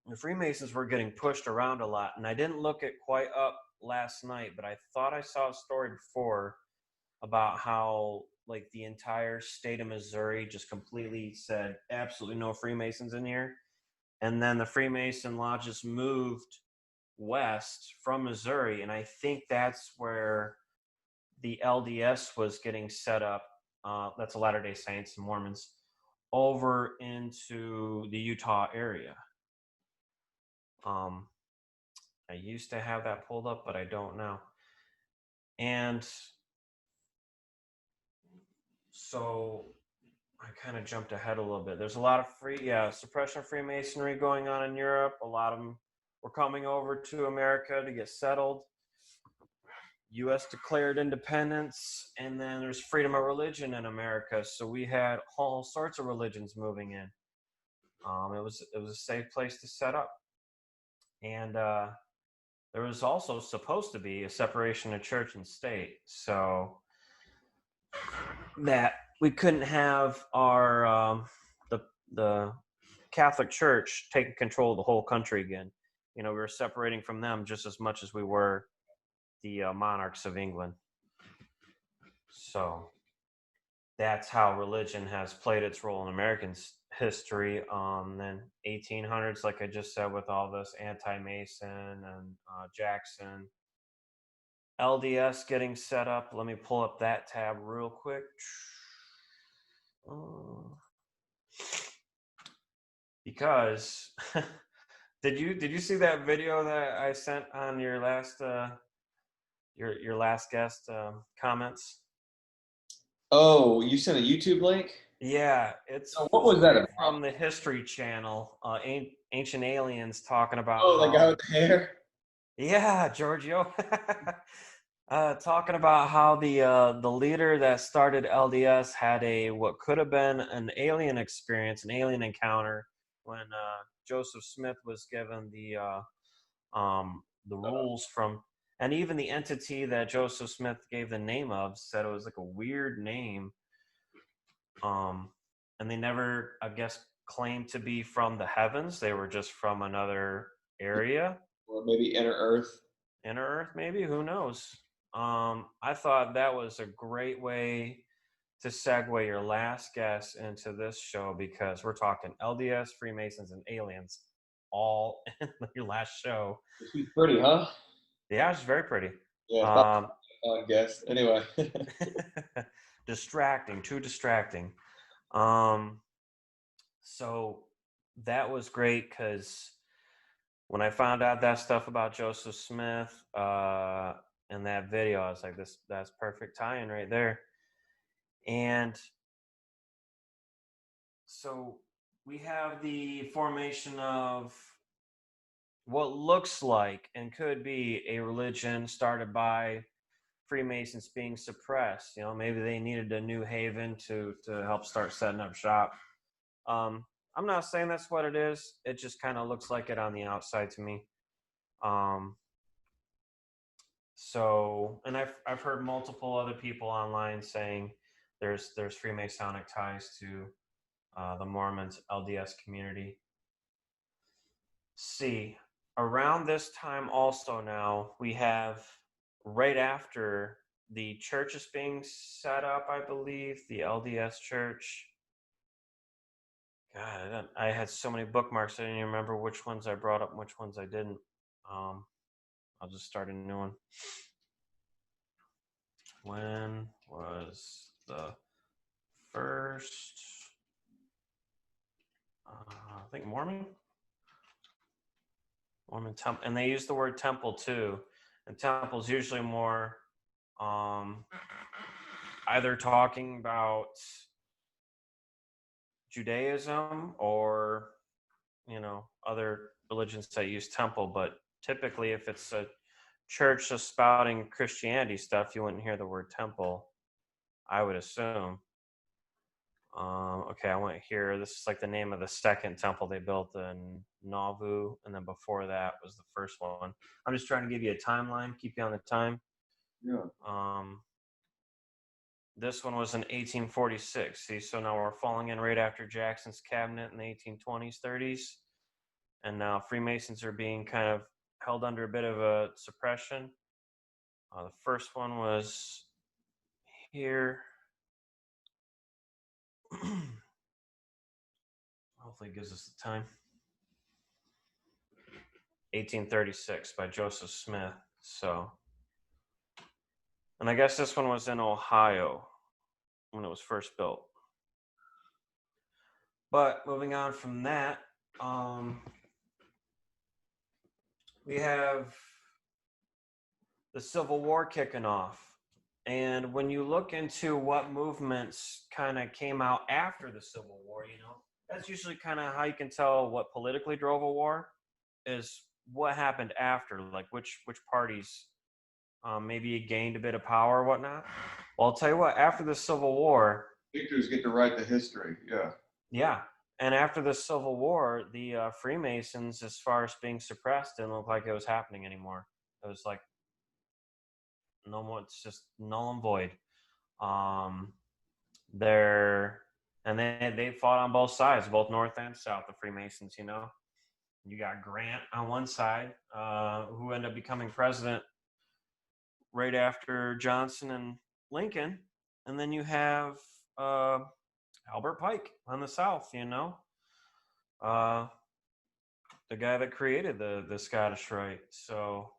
C: the Freemasons were getting pushed around a lot, and I didn't look it quite up last night, but I thought I saw a story before about how like the entire state of Missouri just completely said absolutely no Freemasons in here. And then the Freemason lodges moved west from Missouri. And I think that's where the LDS was getting set up. That's the Latter-day Saints and Mormons over into the Utah area. I used to have that pulled up, but I don't now. And so I kind of jumped ahead a little bit. There's a lot of suppression of Freemasonry going on in Europe. A lot of them were coming over to America to get settled. U.S. declared independence, and then there's freedom of religion in America. So we had all sorts of religions moving in. It was a safe place to set up, and there was also supposed to be a separation of church and state. So that we couldn't have our the Catholic Church taking control of the whole country again. We were separating from them just as much as we were the monarchs of England. So that's how religion has played its role in American history. Then 1800s, like I just said, with all this anti-Mason and Jackson. LDS getting set up. Let me pull up that tab real quick. Because did you see that video that I sent on your last your last guest comments?
B: Oh, you sent a YouTube link?
C: Yeah, it's
B: what was that about?
C: From the History Channel. Ancient Aliens talking about.
B: Oh, the guy with the hair.
C: Yeah, Giorgio. Talking about how the leader that started LDS had what could have been an alien experience, an alien encounter, when Joseph Smith was given the rules from, and even the entity that Joseph Smith gave the name of said it was like a weird name, and they never, I guess, claimed to be from the heavens. They were just from another area,
B: or maybe Inner Earth.
C: Inner Earth, maybe. Who knows? I thought that was a great way to segue your last guest into this show because we're talking LDS, Freemasons, and aliens all in your last show.
B: She's pretty, huh?
C: Yeah, she's very pretty.
B: Yeah, guest. Anyway.
C: Distracting, too distracting. So that was great because when I found out that stuff about Joseph Smith in that video, I was like, that's perfect tie-in right there. And so we have the formation of what looks like and could be a religion started by Freemasons being suppressed. Maybe they needed a new haven to help start setting up shop. I'm not saying that's what it is. It just kind of looks like it on the outside to me. So, and I've heard multiple other people online saying there's Freemasonic ties to the Mormons LDS community. See, around this time also now we have right after the church is being set up, I believe, the LDS church. God, I had so many bookmarks I didn't even remember which ones I brought up and which ones I didn't. I'll just start a new one. When was the first, I think Mormon temple, and they use the word temple too. And temple is usually more either talking about Judaism or other religions that use temple. But typically, if it's a church just spouting Christianity stuff, you wouldn't hear the word temple, I would assume. Okay, I went here. This is like the name of the second temple they built in Nauvoo, and then before that was the first one. I'm just trying to give you a timeline, keep you on the time.
B: Yeah.
C: This one was in 1846. See, so now we're falling in right after Jackson's cabinet in the 1820s, 30s, and now Freemasons are being kind of held under a bit of a suppression. The first one was here. Hopefully it gives us the time. 1836 by Joseph Smith. So, and I guess this one was in Ohio when it was first built. But moving on from that, we have the Civil War kicking off. And when you look into what movements kind of came out after the Civil War, that's usually kind of how you can tell what politically drove a war is what happened after, like which parties maybe gained a bit of power or whatnot. Well, I'll tell you what, after the Civil War,
B: Victors get to write the history. Yeah.
C: Yeah. And after the Civil War, the Freemasons, as far as being suppressed, didn't look like it was happening anymore. It was like, no more, it's just null and void. They fought on both sides, both North and South, the Freemasons, You got Grant on one side, who ended up becoming president right after Johnson and Lincoln. And then you have Albert Pike on the South, the guy that created the Scottish Rite. So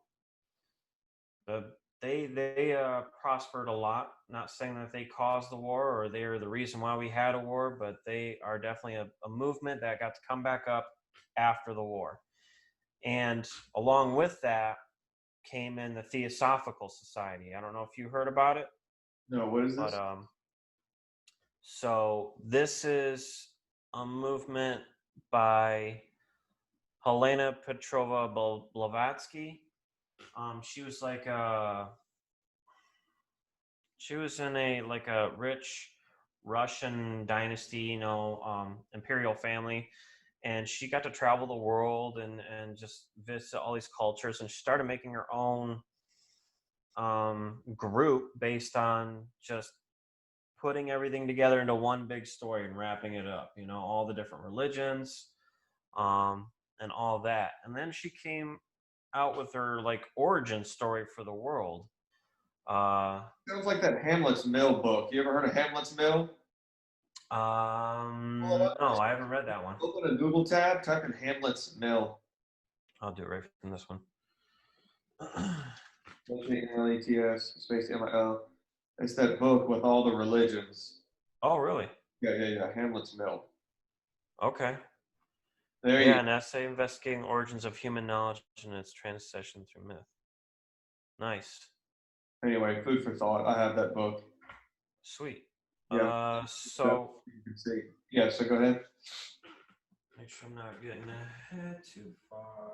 C: they prospered a lot. Not saying that they caused the war or they are the reason why we had a war, but they are definitely a movement that got to come back up after the war. And along with that came in the Theosophical Society. I don't know if you heard about it.
B: No, what is this?
C: But so this is a movement by Helena Petrova Blavatsky. She was she was in a rich Russian dynasty, imperial family, and she got to travel the world and just visit all these cultures, and she started making her own group based on just putting everything together into one big story and wrapping it up, all the different religions, and all that. And then she came out with her origin story for the world.
B: Sounds like that Hamlet's Mill book. You ever heard of Hamlet's Mill?
C: No, I haven't read that one.
B: Open a Google tab, type in Hamlet's Mill.
C: I'll do it right from this one.
B: H-A-M-L-E-T-S space M-I-L. It's that book with all the religions.
C: Oh, really?
B: Yeah. Hamlet's Mill.
C: Okay.
B: There you go.
C: An essay investigating origins of human knowledge and its transition through myth. Nice.
B: Anyway, food for thought. I have that book.
C: Sweet.
B: Yeah.
C: So
B: you can see. Yeah, so go ahead.
C: Make sure I'm not getting ahead too far.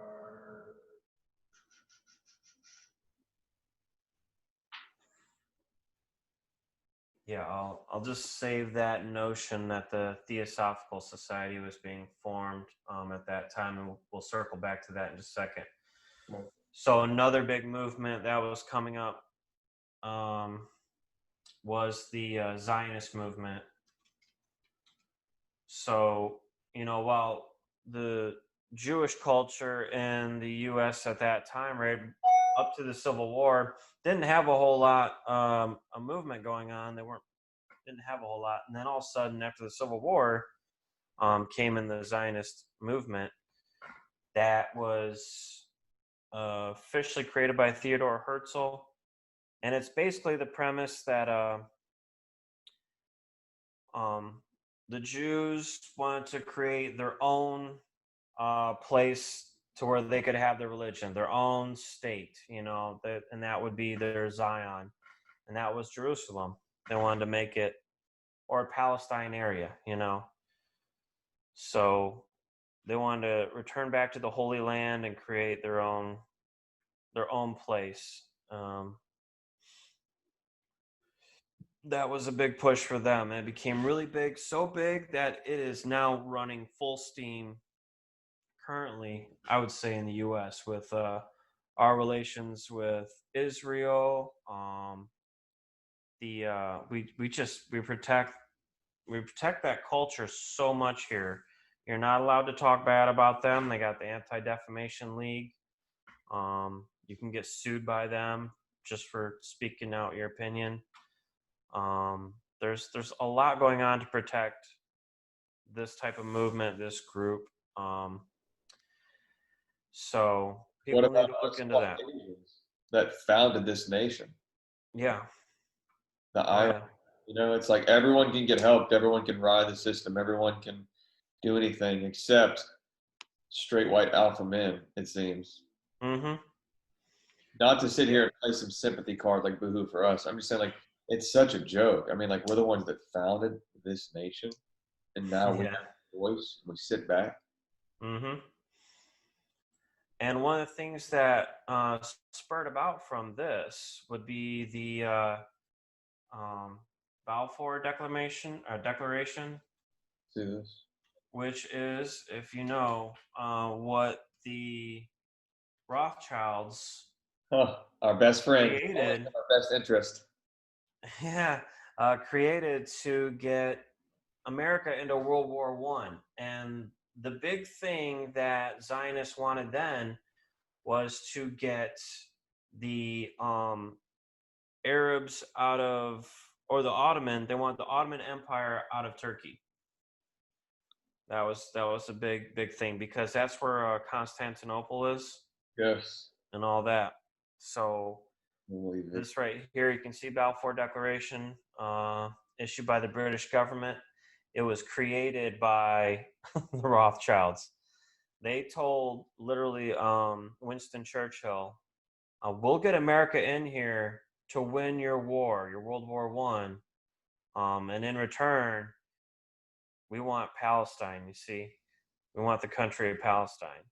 C: Yeah, I'll just save that notion that the Theosophical Society was being formed at that time, and we'll circle back to that in just a second. So another big movement that was coming up um, was the Zionist movement. So, while the Jewish culture in the U.S. at that time, right up to the Civil War, didn't have a whole lot a movement going on. They didn't have a whole lot, and then all of a sudden, after the Civil War, came in the Zionist movement that was officially created by Theodore Herzl, and it's basically the premise that um, the Jews wanted to create their own place to where they could have their religion, their own state, and that would be their Zion, and that was Jerusalem. They wanted to make it, or Palestine area. So they wanted to return back to the Holy Land and create their own place. That was a big push for them. And it became really big, so big that it is now running full steam currently, I would say, in the U.S. with our relations with Israel. We protect that culture so much here. You're not allowed to talk bad about them. They got the Anti-Defamation League. You can get sued by them just for speaking out your opinion. There's a lot going on to protect this type of movement, this group. So
B: What
C: people need
B: about
C: to look
B: those
C: into that.
B: Caucasians that founded this nation?
C: Yeah.
B: The
C: Oh
B: irony,
C: yeah.
B: it's like everyone can get helped, everyone can ride the system, everyone can do anything except straight white alpha men, it seems.
C: Mm-hmm.
B: Not to sit
C: Yeah.
B: here and play some sympathy card like boohoo for us. I'm just saying, like, it's such a joke. I mean, like, we're the ones that founded this nation, and now we
C: Yeah.
B: have a voice, and we sit back.
C: Mm-hmm. And one of the things that spurred about from this would be the um, Balfour Declaration,
B: See this?
C: which is, if you know, what the Rothschilds
B: Huh, our best friend, always
C: created.
B: in our best interest.
C: Yeah, created to get America into World War One. And the big thing that Zionists wanted then was to get the Arabs out of, or they wanted the Ottoman Empire out of Turkey. That was a big thing because that's where Constantinople is
B: Yes,
C: and all that. So
B: I believe it.
C: this right here, you can see Balfour Declaration, issued by the British government. It was created by the Rothschilds. They told literally Winston Churchill, "We'll get America in here to win your war, your World War One, and in return, we want Palestine. You see, we want the country of Palestine."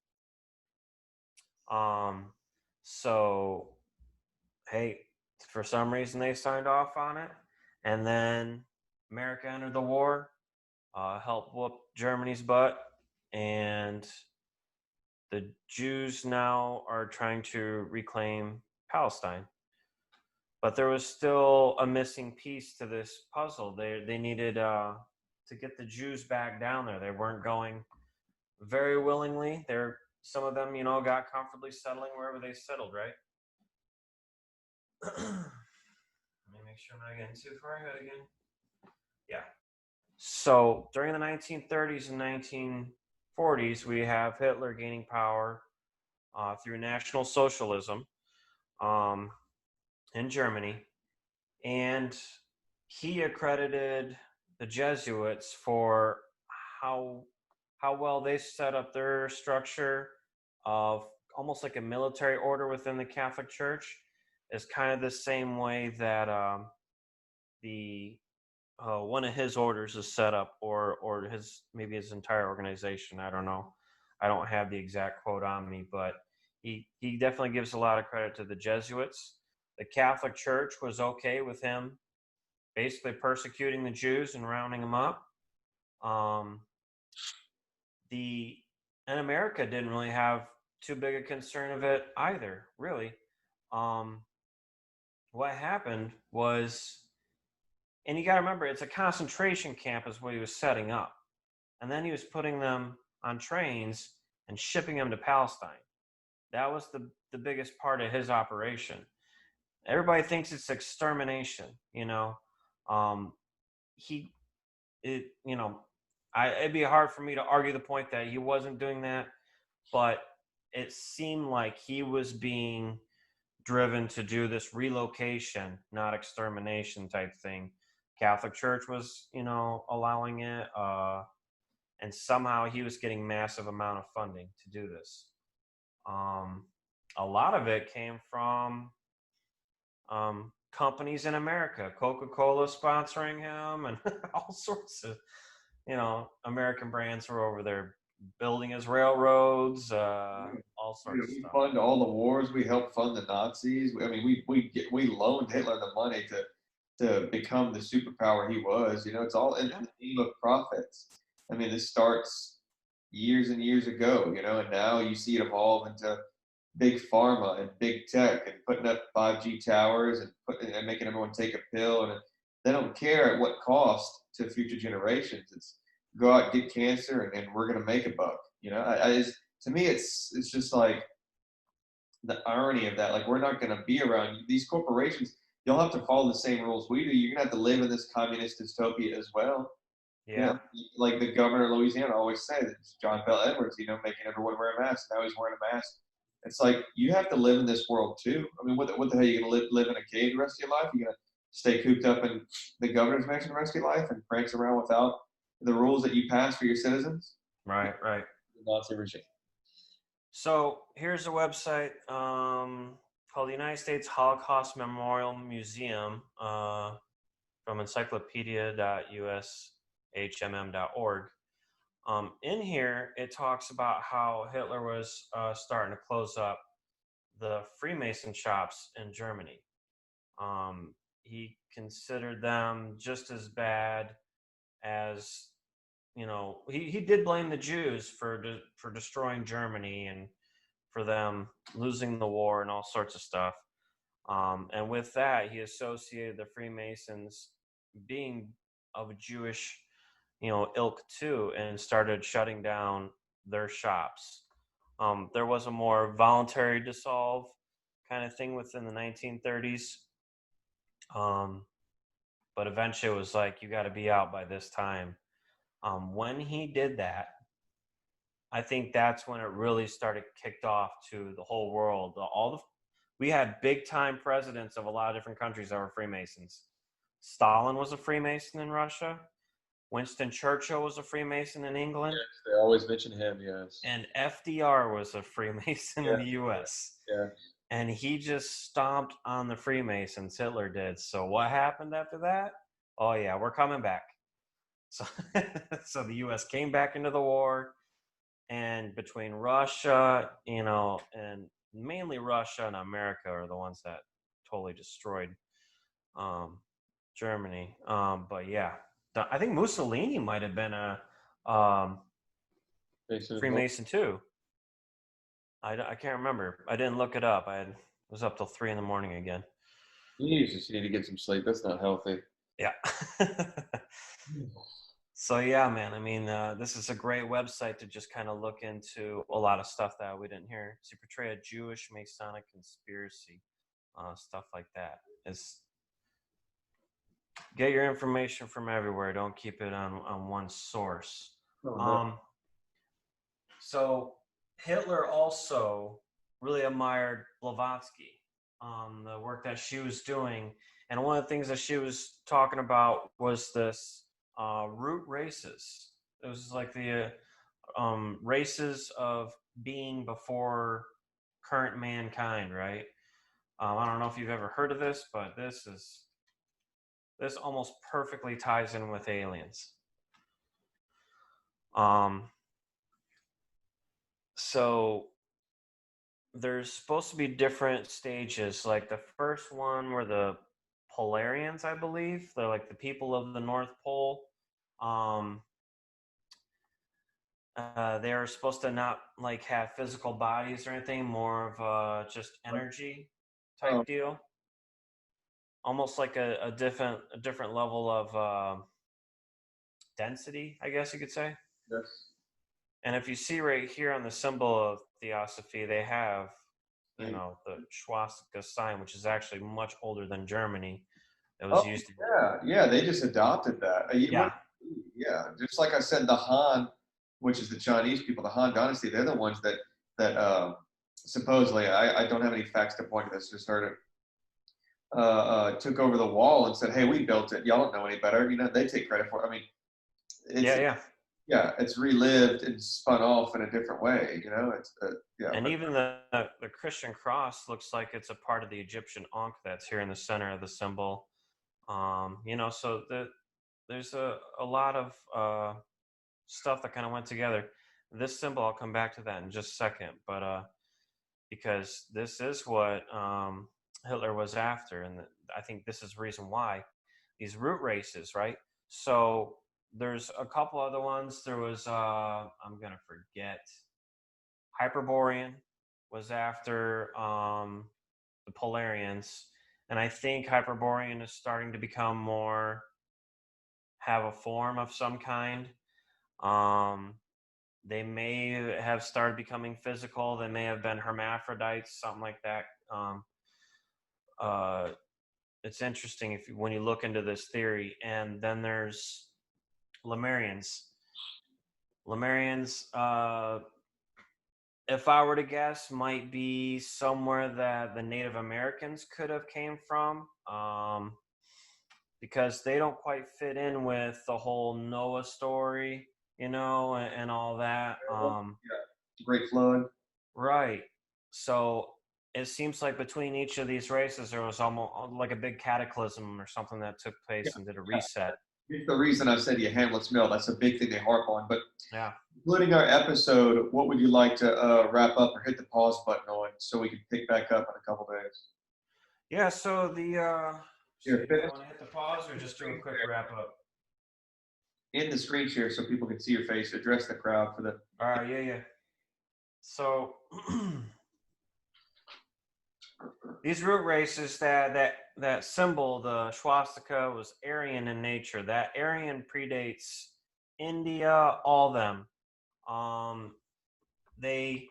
C: Um, so hey, for some reason they signed off on it, and then America entered the war, helped whoop Germany's butt, and the Jews now are trying to reclaim Palestine. But there was still a missing piece to this puzzle. They needed to get the Jews back down there. They weren't going very willingly. Some of them, got comfortably settling wherever they settled, right? Let me make sure I'm not getting too far ahead again. Yeah. So during the 1930s and 1940s, we have Hitler gaining power through National Socialism um, in Germany, and he accredited the Jesuits for how how well they set up their structure of almost like a military order within the Catholic Church. Is kind of the same way that the one of his orders is set up, or his entire organization. I don't know. I don't have the exact quote on me, but he definitely gives a lot of credit to the Jesuits. The Catholic Church was okay with him basically persecuting the Jews and rounding them up. Um, the and America didn't really have too big a concern of it either, really. Um, what happened was, and you got to remember, it's a concentration camp is what he was setting up, and then he was putting them on trains and shipping them to Palestine. That was the biggest part of his operation. Everybody thinks it's extermination, you know. Um, he, it, you know, it'd be hard for me to argue the point that he wasn't doing that, but it seemed like he was being driven to do this relocation, not extermination type thing. Catholic Church was, allowing it, and somehow he was getting massive amount of funding to do this. Um, a lot of it came from companies in America, Coca-Cola sponsoring him, and all sorts of, American brands were over there building his railroads, all sorts of
B: We
C: stuff.
B: fund all the wars. We help fund the Nazis. I mean, we loaned Hitler the money to become the superpower he was. It's all in the name of profits. I mean, this starts years and years ago. And now you see it evolve into big pharma and big tech and putting up 5G towers and making everyone take a pill, and they don't care at what cost to future generations. It's go out, get cancer, and we're going to make a buck. To me, it's just like the irony of that. Like, we're not going to be around these corporations. You'll have to follow the same rules we do. You're going to have to live in this communist dystopia as well.
C: Yeah.
B: Like the governor of Louisiana always said, it's John Bell Edwards, making everyone wear a mask. Now he's wearing a mask. It's like, you have to live in this world too. I mean, what the hell, are you going to live in a cave the rest of your life? You're going to stay cooped up in the governor's mansion the rest of your life and prance around without the rules that you pass for your citizens?
C: Right.
B: The Nazi regime.
C: So here's a website called the United States Holocaust Memorial Museum, from encyclopedia.ushmm.org. In here, it talks about how Hitler was starting to close up the Freemason shops in Germany. He considered them just as bad as, he did blame the Jews for destroying Germany and for them losing the war and all sorts of stuff. And with that, he associated the Freemasons being of a Jewish, ilk too, and started shutting down their shops. There was a more voluntary dissolve kind of thing within the 1930s. But eventually it was like, you got to be out by this time. When he did that, I think that's when it really started kicked off to the whole world. We had big time presidents of a lot of different countries that were Freemasons. Stalin was a Freemason in Russia. Winston Churchill was a Freemason in England.
B: Yes, they always mention him, yes.
C: And FDR was a Freemason in the US.
B: Yeah.
C: And he just stomped on the Freemasons, Hitler did. So what happened after that? Oh yeah, we're coming back. So, so the US came back into the war. And between Russia, and mainly Russia and America are the ones that totally destroyed Germany. But yeah, I think Mussolini might have been a Freemason too. I can't remember. I didn't look it up. I was up till 3 a.m. again.
B: You need to get some sleep. That's not healthy.
C: Yeah. So yeah, man. I mean, this is a great website to just kind of look into a lot of stuff that we didn't hear. To portray a Jewish Masonic conspiracy, stuff like that. Get your information from everywhere. Don't keep it on one source.
B: Oh, no.
C: So Hitler also really admired Blavatsky, the work that she was doing. And one of the things that she was talking about was this root races. It was like the races of being before current mankind, right? I don't know if you've ever heard of this, but this almost perfectly ties in with aliens. So there's supposed to be different stages. Like the first one were the Polarians, I believe. They're like the people of the North Pole. Um, they are supposed to not like have physical bodies or anything, more of just energy
B: Oh,
C: type deal. Almost like a different level of density, I guess you could say.
B: yes.
C: And if you see right here on the symbol of Theosophy, they have, you
B: Right.
C: know, the swastika sign, which is actually much older than Germany. It was
B: Oh,
C: used to,
B: yeah, yeah. They just adopted that.
C: yeah,
B: Yeah, just like I said, the Han, which is the Chinese people, the Han Dynasty, they're the ones that supposedly, I don't have any facts to point to this, just heard it, took over the wall and said, "Hey, we built it. Y'all don't know any better." You know, they take credit for it. I mean,
C: yeah,
B: it's
C: yeah.
B: yeah, it's relived and spun off in a different way. You know, it's yeah,
C: And
B: but
C: even the Christian cross looks like it's a part of the Egyptian Ankh that's here in the center of the symbol. You know, so there's a lot of stuff that kind of went together. This symbol, I'll come back to that in just a second, but because this is what Hitler was after, and I think this is the reason why these root races, right? So there's a couple other ones. There was I'm gonna forget. Hyperborean was after the Polarians, and I think Hyperborean is starting to become more have a form of some kind. Um, they may have started becoming physical. They may have been hermaphrodites, something like that. Uh, it's interesting if when you look into this theory. And then there's Lemurians. Lemurians, if I were to guess, might be somewhere that the Native Americans could have came from, because they don't quite fit in with the whole Noah story, you know, and all that.
B: yeah, Great Flood.
C: Right. So it seems like between each of these races, there was almost like a big cataclysm or something that took
B: Yeah,
C: place and did a
B: yeah.
C: reset.
B: Here's the reason I said you Hamlet's Mill. That's a big thing they harp on. But
C: Yeah.
B: concluding our episode, what would you like to wrap up or hit the pause button on so we can pick back up in a couple days?
C: Yeah. So so
B: Here,
C: you
B: finish
C: want to hit the pause or just do a quick wrap up?
B: in the screen share so people can see your face. Address the crowd for the.
C: All right. Yeah. Yeah. So these root races that symbol, the swastika, was Aryan in nature. That Aryan predates India, all them. They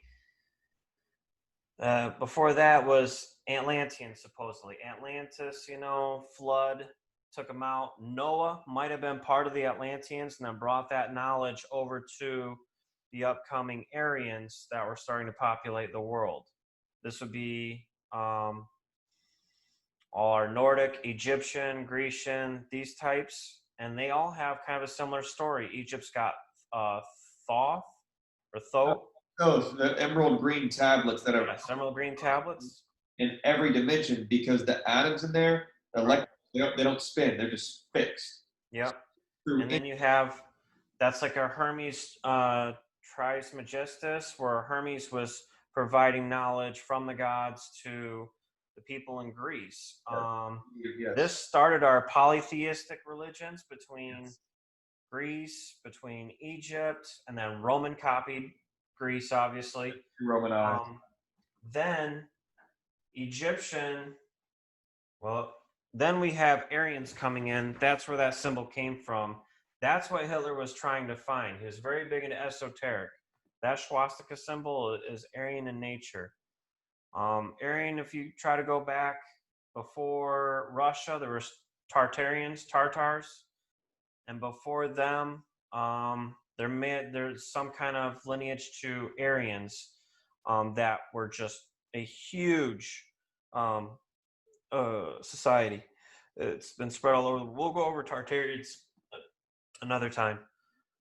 C: before that was Atlantean, supposedly. Atlantis, you know, flood took them out. Noah might have been part of the Atlanteans and then brought that knowledge over to the upcoming Aryans that were starting to populate the world. This would be all our Nordic, Egyptian, Grecian, these types, and they all have kind of a similar story. Egypt's got Thoth or Thoth.
B: Oh, the emerald green tablets that are
C: Yeah, emerald green tablets.
B: in every dimension because the atoms in there, the
C: Right.
B: they don't spin. They're just fixed.
C: Yep.
B: Through
C: And then you have that's like a Hermes Trismegistus, where Hermes was providing knowledge from the gods to the people in Greece. This
B: yes,
C: started our polytheistic religions between
B: yes,
C: Greece, between Egypt, and then Roman copied Greece, obviously.
B: Romanized.
C: Then Egyptian, well, then we have Aryans coming in. That's where that symbol came from. That's what Hitler was trying to find. He was very big into esoteric. That swastika symbol is Aryan in nature. Aryan, if you try to go back before Russia, there were Tartars, and before them, there's some kind of lineage to Aryans that were just a huge um, society. It's been spread all over. We'll go over Tartarians another time.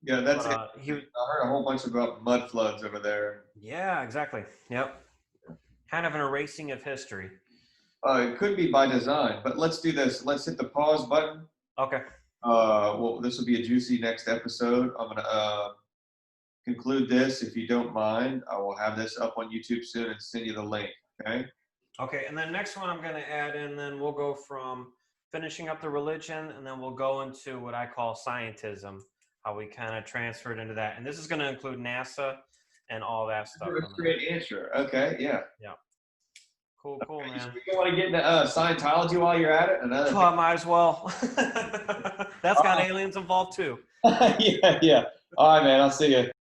B: Yeah, that's
C: But
B: it.
C: he,
B: I heard a whole bunch about mud floods over there.
C: yeah, exactly. Yep. Kind of an erasing of history.
B: It could be by design, but let's do this. Let's hit the pause button.
C: Okay.
B: Well, this will be a juicy next episode. I'm gonna conclude this. If you don't mind, I will have this up on YouTube soon and send you the link. Okay.
C: Okay. And then next one I'm going to add in, then we'll go from finishing up the religion, and then we'll go into what I call scientism, how we kind of transferred into that. And this is going to include NASA and all that stuff.
B: That's a great answer. Okay, yeah.
C: Yeah. Cool, man.
B: You want to get into Scientology while you're at it?
C: I might as well. That's got aliens involved too.
B: Yeah. All right, man. I'll see you.